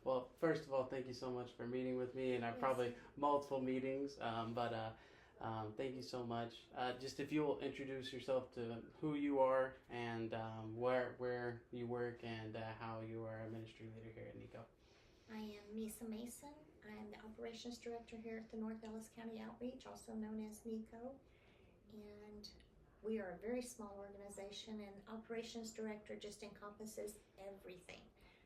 Well, first of all, thank you so much for meeting with me, and I've Yes. probably multiple meetings, thank you so much. Just if you'll introduce yourself to who you are and where you work and how you are a ministry leader here at Nico. I am Meisa. I am the Operations Director here at the North Ellis County Outreach, also known as NICO. And we are a very small organization, and Operations Director just encompasses everything.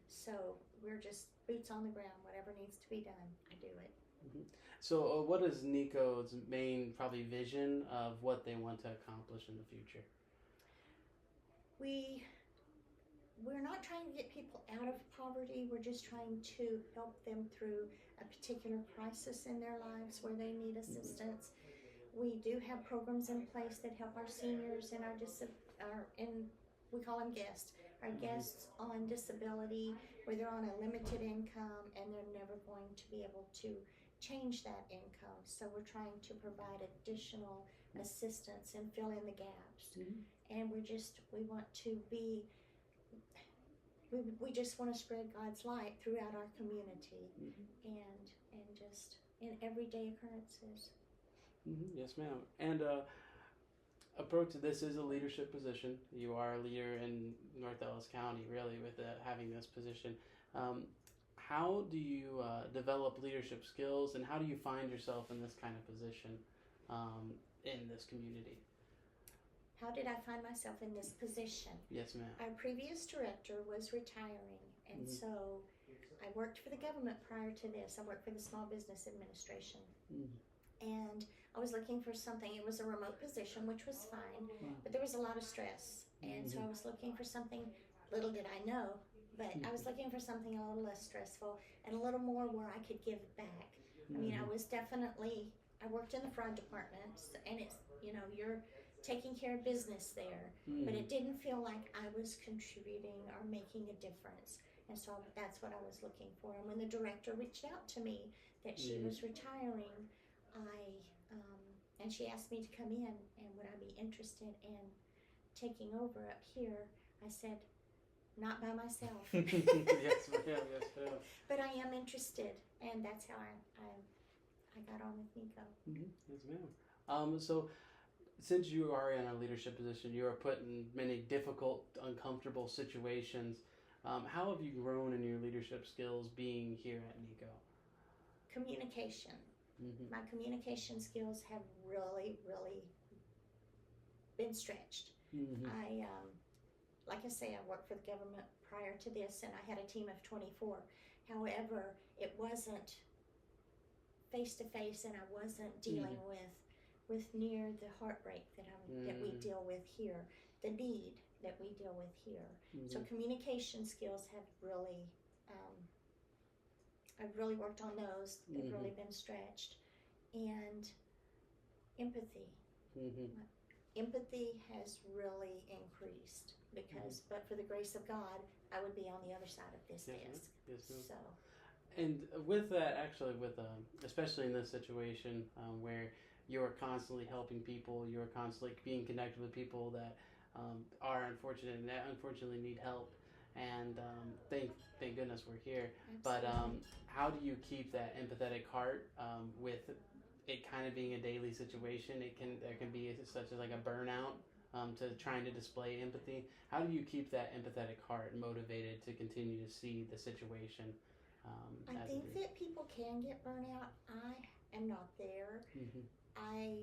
So we're just boots on the ground. Whatever needs to be done, I do it. Mm-hmm. So, what is Nico's main probably vision of what they want to accomplish in the future? We're not trying to get people out of poverty. We're just trying to help them through a particular crisis in their lives where they need assistance. We do have programs in place that help our seniors and we call them guests. Our guests on disability, where they're on a limited income and they're never going to be able to change that income. So we're trying to provide additional assistance and fill in the gaps. And we want to be. We just want to spread God's light throughout our community and just in everyday occurrences. Yes, ma'am. And approach this is a leadership position. You are a leader in North Ellis County, really, with having this position. How do you develop leadership skills, and how do you find yourself in this kind of position in this community? How did I find myself in this position? Yes, ma'am. Our previous director was retiring, and so I worked for the government prior to this. I worked for the Small Business Administration. And I was looking for something. It was a remote position, which was fine, but there was a lot of stress. And so I was looking for something, little did I know, but I was looking for something a little less stressful and a little more where I could give back. I mean, I worked in the fraud department, and it's, you're taking care of business there, but it didn't feel like I was contributing or making a difference. And so that's what I was looking for. And when the director reached out to me that she was retiring, and she asked me to come in and would I be interested in taking over up here, I said, not by myself. Yes, ma'am. Yes, ma'am. But I am interested, and that's how I got on with Nico. Yes, ma'am. So, since you are in a leadership position, you are put in many difficult, uncomfortable situations. How have you grown in your leadership skills being here at Nico? Communication. My communication skills have really, really been stretched. Like I say, I worked for the government prior to this, and I had a team of 24. However, it wasn't face-to-face, and I wasn't dealing with near the heartbreak that we deal with here, the need that we deal with here. So communication skills have really, I've really worked on those. They've really been stretched. And empathy. Empathy has really increased because, but for the grace of God, I would be on the other side of this desk. Yes, ma'am. So. And with that, actually, especially in this situation where you're constantly helping people, you're constantly being connected with people that are unfortunate and that unfortunately need help. And thank goodness we're here. Absolutely. But how do you keep that empathetic heart with it kind of being a daily situation? There can be such as like a burnout to trying to display empathy. How do you keep that empathetic heart motivated to continue to see the situation? I think that people can get burnout. I am not there. I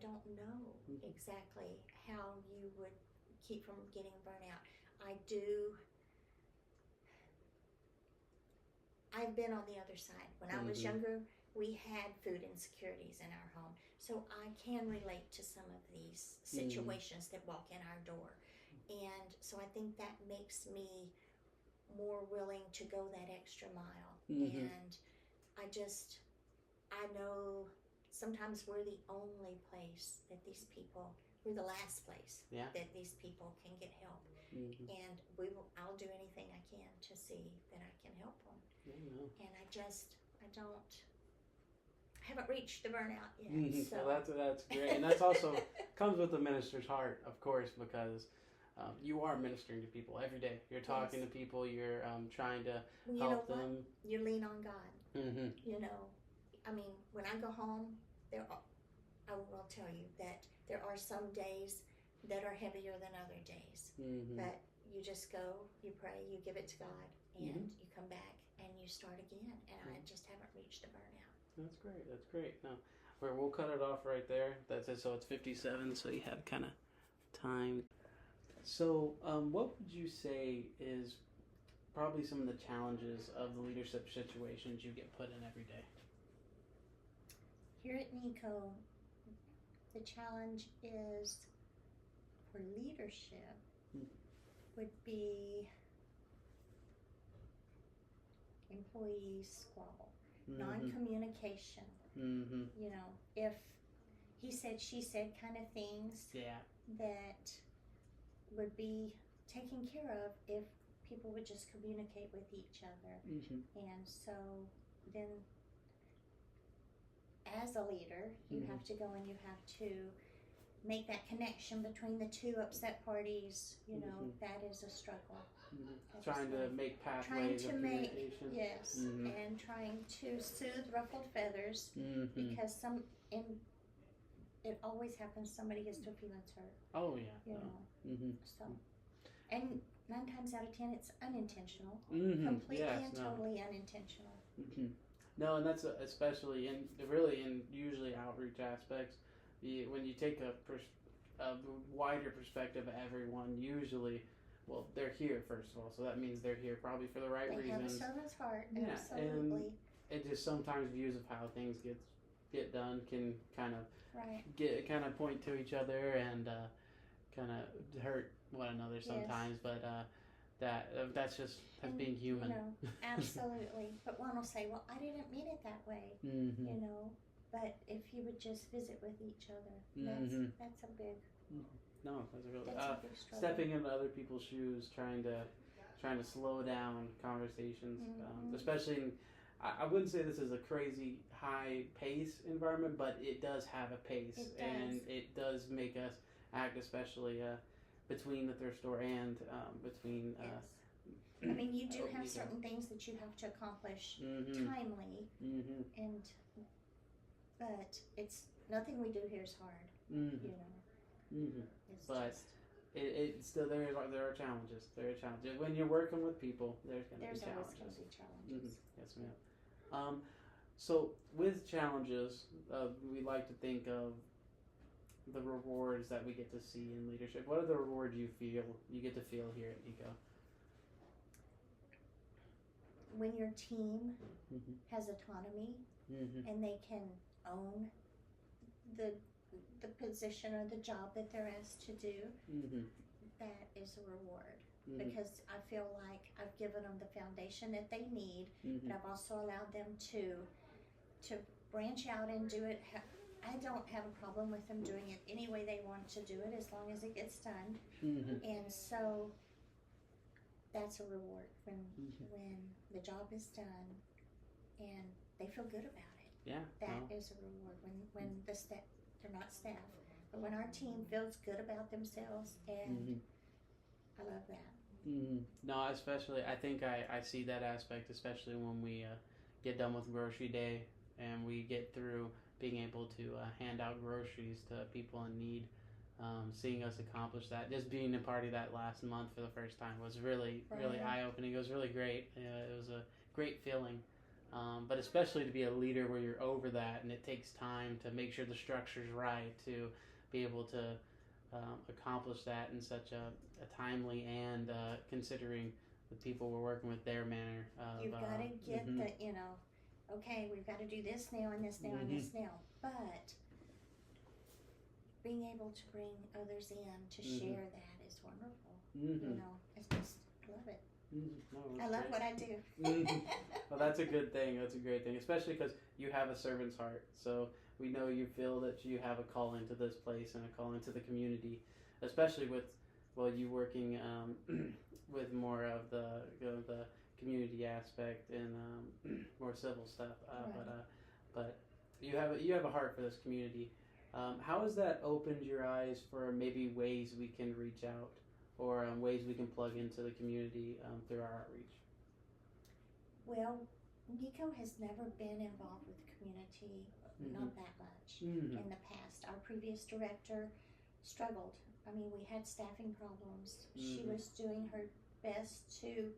don't know exactly how you would keep from getting burnout. I've been on the other side. When I was younger, we had food insecurities in our home. So I can relate to some of these situations that walk in our door. And so I think that makes me more willing to go that extra mile. And I know sometimes we're the only place that these people, we're the last place that these people can get help. And I'll do anything I can to see that I can help them. And I haven't reached the burnout yet. So Well, that's great, and that's also comes with the minister's heart, of course, because you are ministering to people every day. You're talking to people. You're trying to help them. You lean on God. Mm-hmm. You know, I mean, when I go home, I will tell you that there are some days that are heavier than other days. Mm-hmm. But you just go, you pray, you give it to God, and mm-hmm. you come back and you start again. And I just haven't reached a burnout. That's great. That's great. No, we'll cut it off right there. That's it. So it's 57. So you have kind of time. So what would you say is probably some of the challenges of the leadership situations you get put in every day? Here at NICO, the challenge is for leadership would be employee squabble, non-communication. Mm-hmm. You know, if he said, she said kind of things that would be taken care of if people would just communicate with each other. Mm-hmm. And so then as a leader, you have to go and you have to make that connection between the two upset parties. You know, that is a struggle. Trying to make pathways of communication. Yes, and trying to soothe ruffled feathers because it always happens. Somebody gets their feelings hurt. Oh yeah. You know. So, and 9 times out of 10, it's unintentional. Completely and totally unintentional. No, and that's especially in usually outreach aspects. When you take a wider perspective of everyone, usually, well, they're here first of all, so that means they're here probably for the right reasons. They have a servant's heart, absolutely. And it just sometimes views of how things get done can kind of point to each other and kind of hurt one another sometimes, but that's being human. You know, absolutely. But one will say, "Well, I didn't mean it that way," you know. But if you would just visit with each other, that's a big. No, that's a real big struggle. Stepping into other people's shoes, trying to slow down conversations, especially in. I wouldn't say this is a crazy high pace environment, but it does have a pace, and it does make us act, especially between the thrift store and between. I mean, you do have certain things that you have to accomplish timely, and but it's nothing we do here is hard, you know. But it's still there are challenges. There are challenges when you're working with people. There's going to be challenges. Always going to be challenges. Yes, ma'am. So with challenges, we like to think of the rewards that we get to see in leadership. What are the rewards you get to feel here at NICO? When your team has autonomy and they can own the position or the job that they're asked to do, that is a reward. Because I feel like I've given them the foundation that they need, but I've also allowed them to branch out and do it. I don't have a problem with them doing it any way they want to do it, as long as it gets done. And so that's a reward when the job is done and they feel good about it. Yeah, that is a reward. When the staff, they're not staff, but when our team feels good about themselves, and I love that. No, especially I think I see that aspect, especially when we get done with grocery day and we get through being able to hand out groceries to people in need. Seeing us accomplish that, just being a part of that last month for the first time was really eye-opening. It was really great. It was a great feeling. But especially to be a leader where you're over that, and it takes time to make sure the structure's right to be able to accomplish that in such a timely and considering the people we're working with, their manner of, you've got to get the, okay, we've got to do this now and this now and this now, but being able to bring others in to share that is wonderful. I just love it. No, I love great. what I do. Well, that's a good thing. That's a great thing, especially because you have a servant's heart. So we know you feel that you have a call into this place and a call into the community, especially with you working with more of the community aspect and more civil stuff. But you have a heart for this community. How has that opened your eyes for maybe ways we can reach out or ways we can plug into the community through our outreach? Well, Nico has never been involved with the community, not that much in the past. Our previous director struggled. I mean, we had staffing problems. She was doing her best to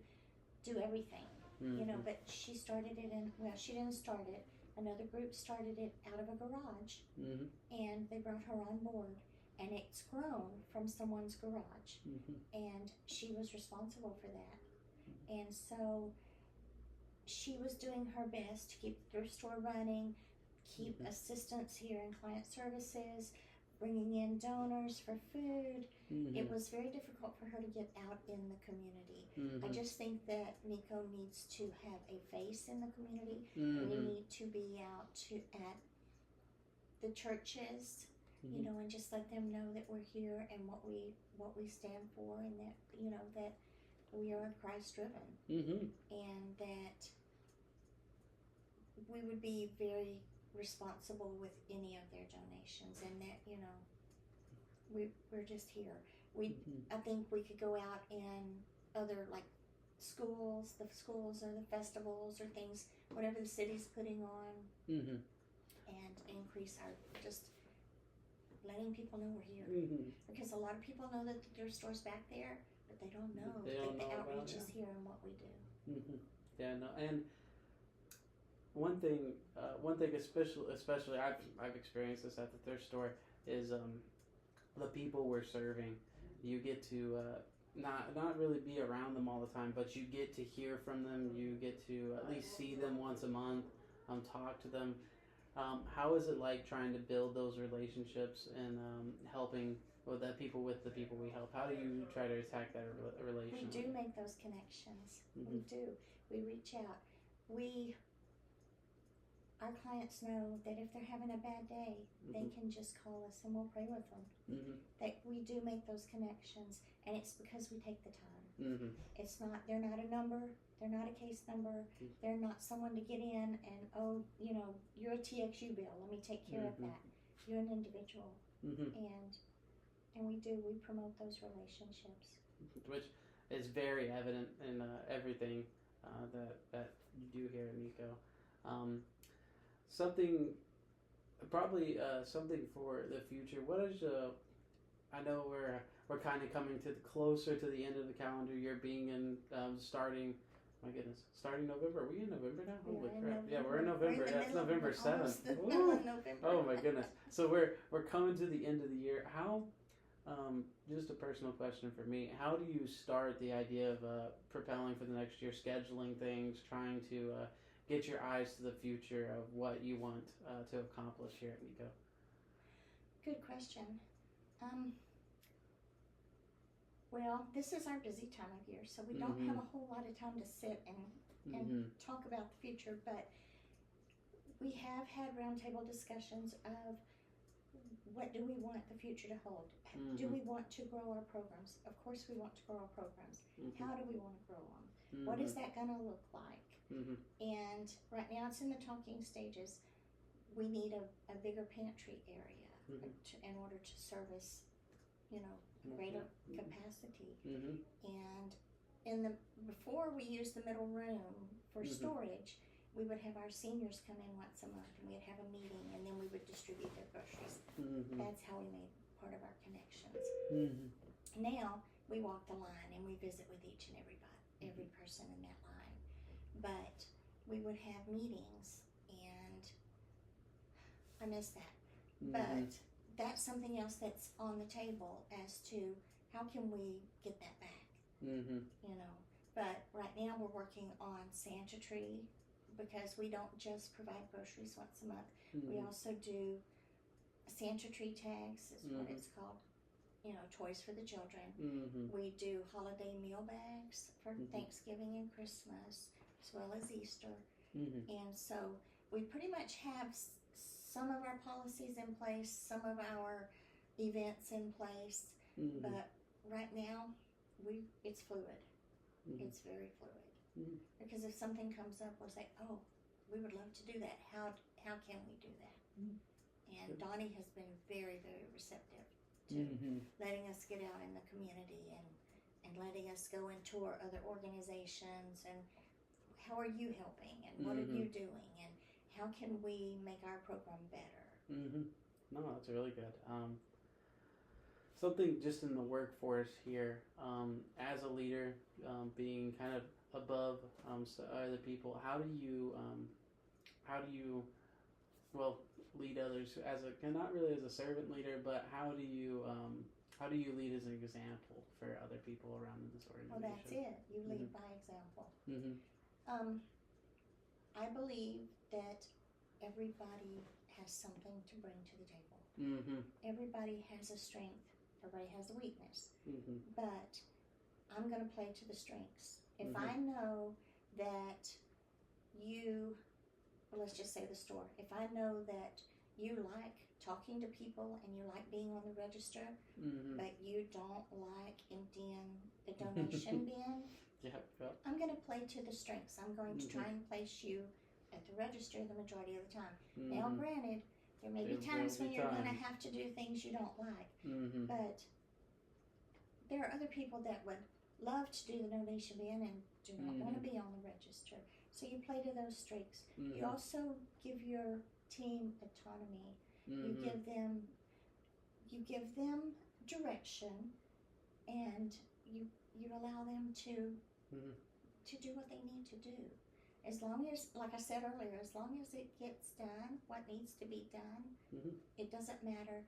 do everything, you know, but she started it she didn't start it. Another group started it out of a garage, and they brought her on board, and it's grown from someone's garage, and she was responsible for that. And so she was doing her best to keep the thrift store running, keep assistants here in client services, bringing in donors for food. It was very difficult for her to get out in the community. I just think that Nico needs to have a face in the community. We need to be out at the churches, you know, and just let them know that we're here and what we stand for, and that, you know, that we are Christ driven, and that we would be very responsible with any of their donations, and that, you know, we're just here. I think we could go out in other, like, schools, the schools or the festivals or things, whatever the city's putting on, and increase our, just letting people know we're here. Because a lot of people know that the thrift store's back there, but they don't know that the outreach is here and what we do. Yeah, no, and one thing, especially I've experienced this at the thrift store, is the people we're serving. You get to not really be around them all the time, but you get to hear from them. You get to at least see them once a month, talk to them. How is it like trying to build those relationships and helping with the people we help? How do you try to attack that relation? We do make those connections. We do. We reach out. Our clients know that if they're having a bad day, they can just call us and we'll pray with them. That we do make those connections, and it's because we take the time. It's not, they're not a number, they're not a case number, they're not someone to get in and, oh, you know, you're a TXU bill, let me take care of that. You're an individual, and we promote those relationships. Which is very evident in everything that you do here at Nico. Something for the future. What is I know we're kind of coming to closer to the end of the calendar year, being in starting November. Are we in November now? Holy crap! Yeah, we're in November. Yeah, it's November 7th. Oh my goodness! So we're coming to the end of the year. How? Just a personal question for me. How do you start the idea of propelling for the next year, scheduling things, trying to get your eyes to the future of what you want to accomplish here at Nico? Good question. Well, this is our busy time of year, so we don't have a whole lot of time to sit and talk about the future, but we have had roundtable discussions of what do we want the future to hold? Do we want to grow our programs? Of course we want to grow our programs. How do we want to grow them? What is that going to look like? And right now it's in the talking stages. We need a bigger pantry area in order to service, you know, greater capacity. And before we used the middle room for storage, we would have our seniors come in once a month, and we'd have a meeting, and then we would distribute their groceries. That's how we made part of our connections. Now we walk the line and we visit with each and every person in that line. But we would have meetings, and I miss that. But that's something else that's on the table as to how can we get that back. You know, but right now we're working on Santa Tree, because we don't just provide groceries once a month. We also do Santa Tree tags, is what it's called. You know, toys for the children. We do holiday meal bags for Thanksgiving and Christmas, as well as Easter. And so we pretty much have some of our policies in place, some of our events in place, but right now it's fluid. It's very fluid. Because if something comes up, we'll say, oh, we would love to do that. How can we do that? And Donnie has been very, very receptive to letting us get out in the community and letting us go and tour other organizations and how are you helping and what are you doing and how can we make our program better. No, that's really good. Something just in the workforce here, as a leader, being kind of above other people, how do you well lead others as a not really as a servant leader, but how do you lead as an example for other people around in this organization? Well, that's it. You lead by example. I believe that everybody has something to bring to the table. Everybody has a strength. Everybody has a weakness. But I'm going to play to the strengths. If I know that you, well, let's just say the store. If I know that you like talking to people and you like being on the register, but you don't like emptying the donation bin, I'm going to play to the strengths. I'm going to try and place you at the register the majority of the time. Now, granted, there may be times when you're going to have to do things you don't like, but there are other people that would love to do the donation bin and do not want to be on the register. So you play to those strengths. You also give your team autonomy. You give them direction, and you allow them to do what they need to do. As long as, like I said earlier, as long as it gets done, what needs to be done, it doesn't matter.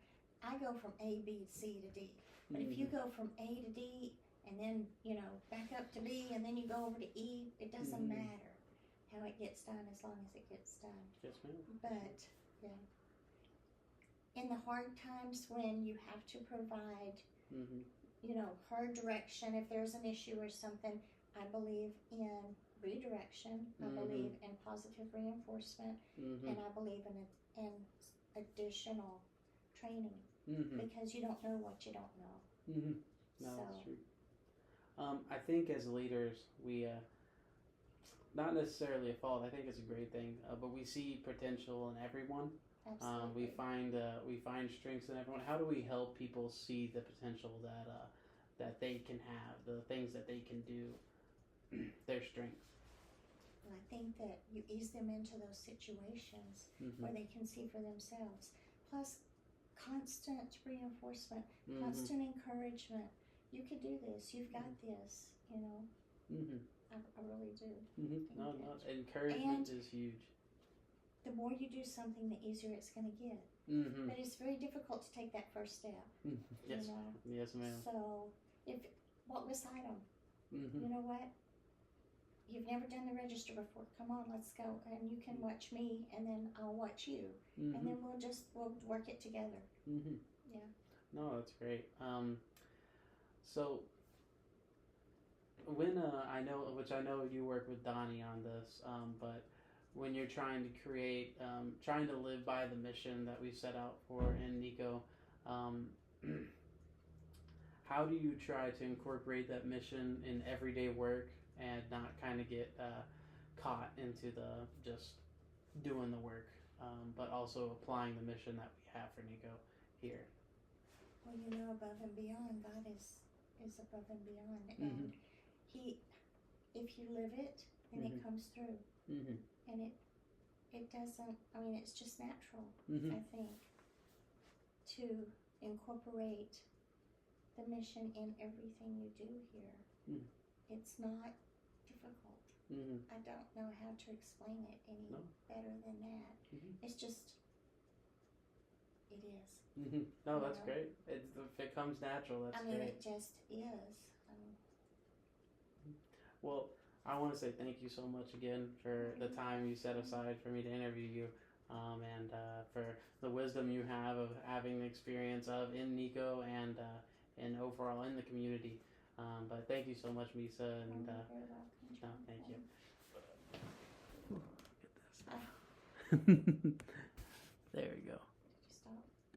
I go from A, B, C to D. But if you go from A to D and then, back up to B and then you go over to E, it doesn't matter how it gets done as long as it gets done. Yes, ma'am. But, yeah. In the hard times when you have to provide, hard direction, if there's an issue or something, I believe in redirection, I believe in positive reinforcement, and I believe in additional training, because you don't know what you don't know. No, that's true. I think as leaders, we, not necessarily a fault, I think it's a great thing, but we see potential in everyone. Absolutely. We find strengths in everyone. How do we help people see the potential that they can have, the things that they can do, their strengths? And I think that you ease them into those situations where they can see for themselves. Plus, constant reinforcement, constant encouragement. You can do this. You've got this. I really do. No, encouragement is huge. The more you do something, the easier it's going to get. But it's very difficult to take that first step. Yes, yes, ma'am. So, walk beside them. You know what? You've never done the register before. Come on, let's go. And you can watch me, and then I'll watch you. And then we'll work it together. Yeah. No, that's great. So, when I know you work with Donnie on this, but when you're trying to create, trying to live by the mission that we set out for in NICO, how do you try to incorporate that mission in everyday work and not kind of get caught into the just doing the work, but also applying the mission that we have for NICO here? Well, above and beyond, God is above and beyond, and if you live it, then it comes through, and it doesn't. I mean, it's just natural. I think to incorporate the mission in everything you do here. It's not difficult. I don't know how to explain it any better than that. It's just, it is. No, that's great. If it comes natural, that's great. It just is. Well, I want to say thank you so much again for the time you set aside for me to interview you, and for the wisdom you have of having the experience of in NICO and overall in the community. But thank you so much, Meisa, and no, thank you. Look at this. There we go.